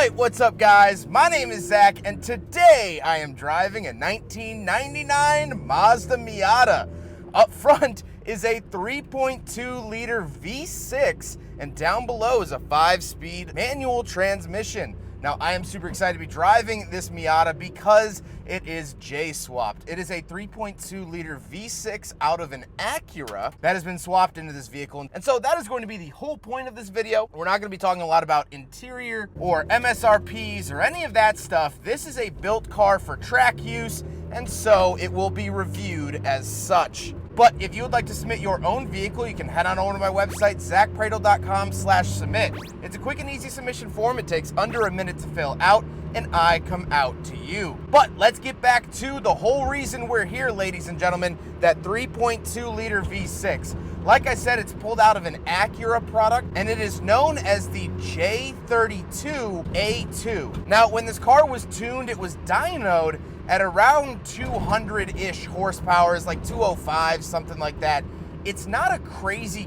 Alright, what's up guys? My name is Zach and today I am driving a 1999 Mazda Miata. Up front is a 3.2 liter V6 and down below is a 5-speed manual transmission. Now I am super excited to be driving this Miata because it is J-swapped. It is a 3.2 liter V6 out of an Acura that has been swapped into this vehicle. And so that is going to be the whole point of this video. We're not going to be talking a lot about interior or MSRPs or any of that stuff. This is a built car for track use, and so it will be reviewed as such. But if you would like to submit your own vehicle, you can head on over to my website, zackpraedel.com/submit. It's a quick and easy submission form. It takes under a minute to fill out, and I come out to you. But let's get back to the whole reason we're here, ladies and gentlemen, that 3.2 liter V6. Like I said, it's pulled out of an Acura product, and it is known as the J32 A2. Now, when this car was tuned, it was dynoed at around 200-ish horsepower, like 205, something like that. It's not a crazy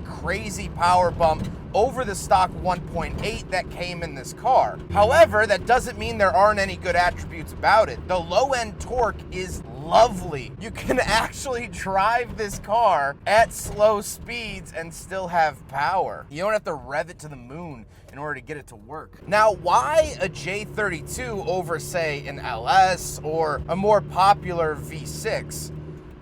power bump over the stock 1.8 that came in this car. However, that doesn't mean there aren't any good attributes about it. The low-end torque is lovely. You can actually drive this car at slow speeds and still have power. You don't have to rev it to the moon in order to get it to work. Now, why a J32 over, say, an LS or a more popular V6?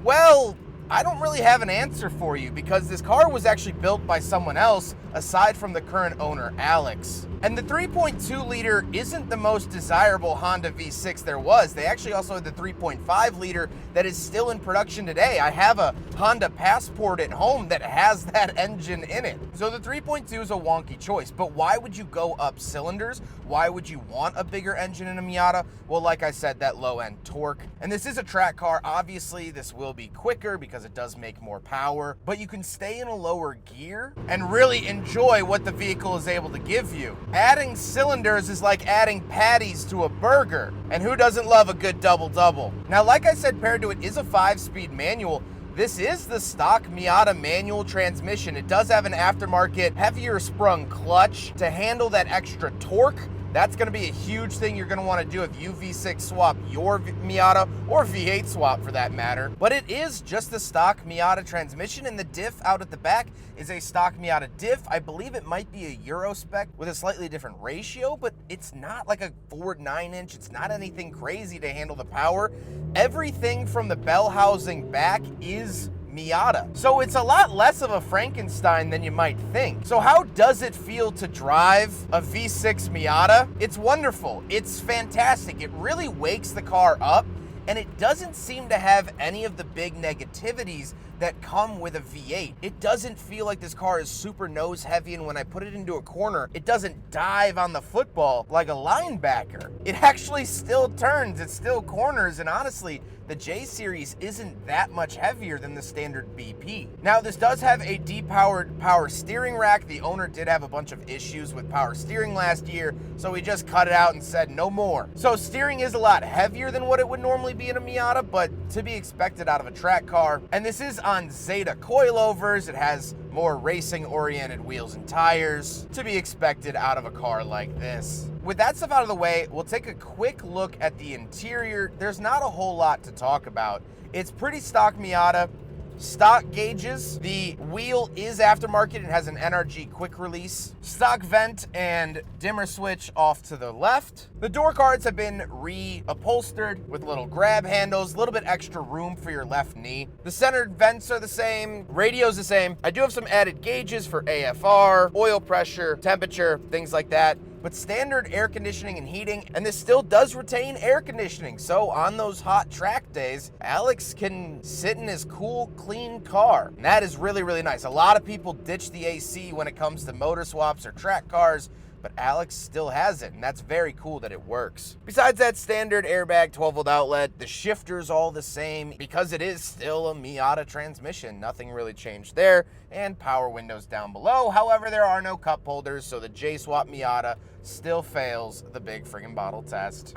Well, I don't really have an answer for you because this car was actually built by someone else aside from the current owner, Alex. And the 3.2 liter isn't the most desirable Honda V6 there was. They actually also had the 3.5 liter that is still in production today. I have a Honda Passport at home that has that engine in it. So the 3.2 is a wonky choice, but why would you go up cylinders? Why would you want a bigger engine in a Miata? Well, like I said, that low end torque. And this is a track car. Obviously, this will be quicker because it does make more power, but you can stay in a lower gear and really enjoy what the vehicle is able to give you. Adding cylinders is like adding patties to a burger, and who doesn't love a good double-double? Now, like I said, paired to it is a 5-speed manual. This is the stock Miata manual transmission. It does have an aftermarket heavier sprung clutch to handle that extra torque. That's going to be a huge thing you're going to want to do if you V6 swap your Miata, or V8 swap for that matter. But it is just the stock Miata transmission, and the diff out at the back is a stock Miata diff. I believe it might be a Euro spec with a slightly different ratio, but it's not like a Ford 9-inch. It's not anything crazy to handle the power. Everything from the bell housing back is Miata. So it's a lot less of a Frankenstein than you might think. So how does it feel to drive a V6 Miata? It's wonderful. It's fantastic. It really wakes the car up, and it doesn't seem to have any of the big negativities that come with a V8. It doesn't feel like this car is super nose heavy, and when I put it into a corner, it doesn't dive on the football like a linebacker. It actually still turns, it still corners, and honestly, the J series isn't that much heavier than the standard BP. Now, this does have a depowered power steering rack. The owner did have a bunch of issues with power steering last year, so we just cut it out and said no more. So steering is a lot heavier than what it would normally be in a Miata, but to be expected out of a track car. And this is on Zeta coilovers. It has more racing-oriented wheels and tires, to be expected out of a car like this. With that stuff out of the way, we'll take a quick look at the interior. There's not a whole lot to talk about. It's pretty stock Miata. Stock gauges. The wheel is aftermarket. It has an NRG quick release. Stock vent and dimmer switch off to the left. The door cards have been reupholstered with little grab handles, a little bit extra room for your left knee. The centered vents are the same. Radio's the same. I do have some added gauges for AFR, oil pressure, temperature, things like that. But standard air conditioning and heating, and this still does retain air conditioning. So on those hot track days, Alex can sit in his cool, clean car. And that is really, really nice. A lot of people ditch the AC when it comes to motor swaps or track cars, but Alex still has it, and that's very cool that it works. Besides that standard airbag 12-volt outlet, the shifter's all the same because it is still a Miata transmission. Nothing really changed there, and power windows down below. However, there are no cup holders, so the J-Swap Miata still fails the big friggin' bottle test.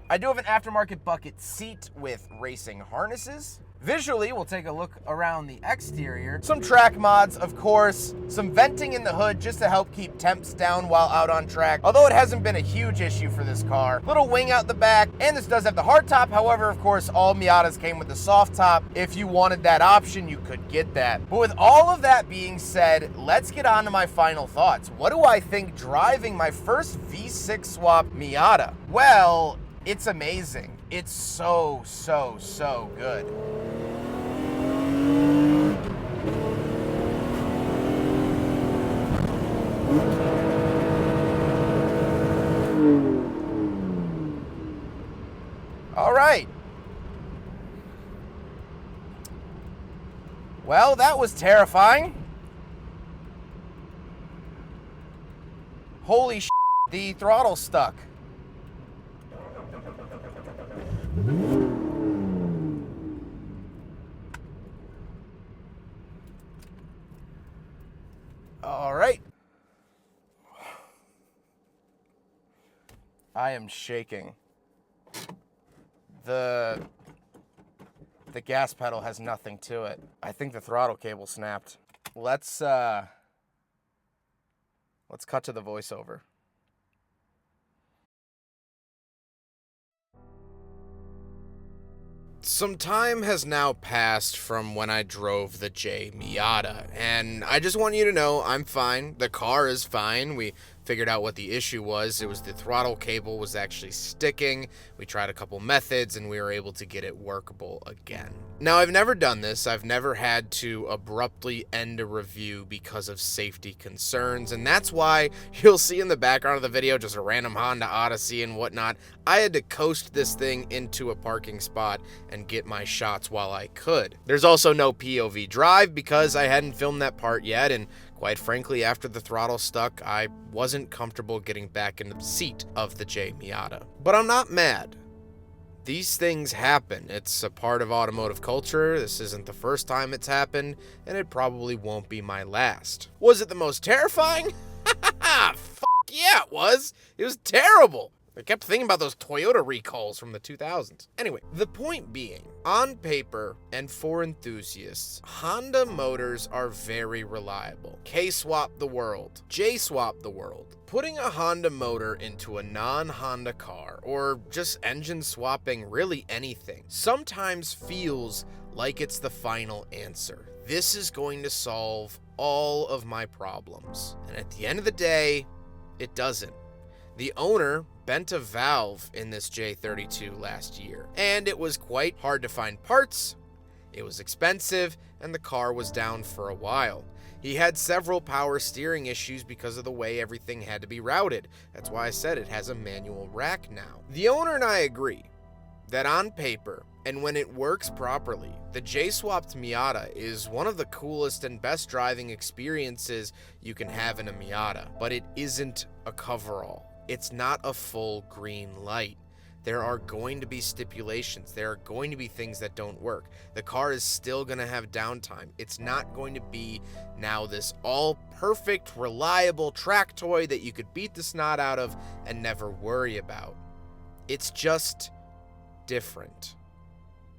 I I do have an aftermarket bucket seat with racing harnesses. Visually, we'll take a look around the exterior. Some track mods, of course, some venting in the hood just to help keep temps down while out on track, although it hasn't been a huge issue for this car. Little wing out the back, and this does have the hard top. However, of course, all Miatas came with the soft top. If you wanted that option, you could get that. But with all of that being said, let's get on to my final thoughts. What do I think driving my first V6 swap Miata? Well, it's amazing. It's so good. All right. Well, that was terrifying. Holy shit, the throttle stuck. All right. I am shaking. The gas pedal has nothing to it. I think the throttle cable snapped. Let's cut to the voiceover. Some time has now passed from when I drove the J Miata, and I just want you to know I'm fine. The car is fine. We figured out what the issue was. It was the throttle cable was actually sticking. We tried a couple methods, and we were able to get it workable again. Now, I've never done this. I've never had to abruptly end a review because of safety concerns, and that's why you'll see in the background of the video just a random Honda Odyssey and whatnot. I had to coast this thing into a parking spot and get my shots while I could. There's also no POV drive because I hadn't filmed that part yet, and quite frankly, after the throttle stuck, I wasn't comfortable getting back into the seat of the J Miata. But I'm not mad. These things happen. It's a part of automotive culture. This isn't the first time it's happened, and it probably won't be my last. Was it the most terrifying? Fuck yeah, it was. It was terrible. I kept thinking about those Toyota recalls from the 2000s. Anyway, the point being, on paper and for enthusiasts, Honda motors are very reliable. K-swap the world. J-swap the world. Putting a Honda motor into a non-Honda car, or just engine swapping really anything, sometimes feels like it's the final answer. This is going to solve all of my problems. And at the end of the day, it doesn't. The owner bent a valve in this J32 last year, and it was quite hard to find parts, it was expensive, and the car was down for a while. He had several power steering issues because of the way everything had to be routed. That's why I said it has a manual rack now. The owner and I agree that on paper, and when it works properly, the J-swapped Miata is one of the coolest and best driving experiences you can have in a Miata, but it isn't a coverall. It's not a full green light. There are going to be stipulations. There are going to be things that don't work. The car is still going to have downtime. It's not going to be now this all perfect, reliable track toy that you could beat the snot out of and never worry about. It's just different.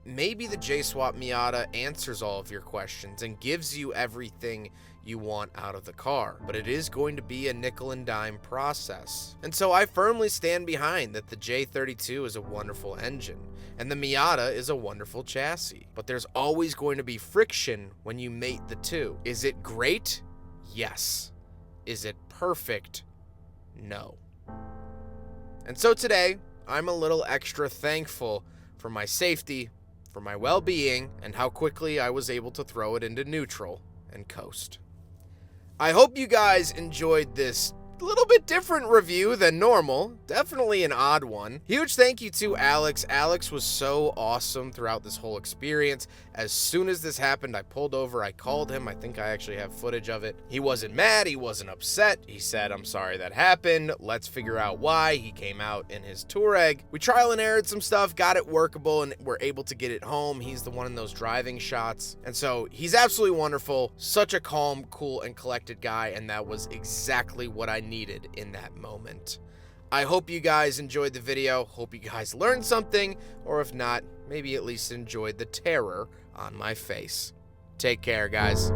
Maybe the J-Swap Miata answers all of your questions and gives you everything you want out of the car, but it is going to be a nickel and dime process. And so I firmly stand behind that the J32 is a wonderful engine, and the Miata is a wonderful chassis. But there's always going to be friction when you mate the two. Is it great? Yes. Is it perfect? No. And so today, I'm a little extra thankful for my safety, for my well-being, and how quickly I was able to throw it into neutral and coast. I hope you guys enjoyed this little bit different review than normal. Definitely an odd one. Huge thank you to Alex. Alex was so awesome throughout this whole experience. As soon as this happened, I pulled over, I called him. I think I actually have footage of it. He wasn't mad, he wasn't upset. He said, "I'm sorry that happened. Let's figure out why." He came out in his Touareg. We trial and errored some stuff, got it workable, and we're able to get it home. He's the one in those driving shots. And so he's absolutely wonderful. Such a calm, cool, and collected guy, and that was exactly what I needed in that moment. I hope you guys enjoyed the video. Hope you guys learned something, or if not, maybe at least enjoyed the terror on my face. Take care, guys.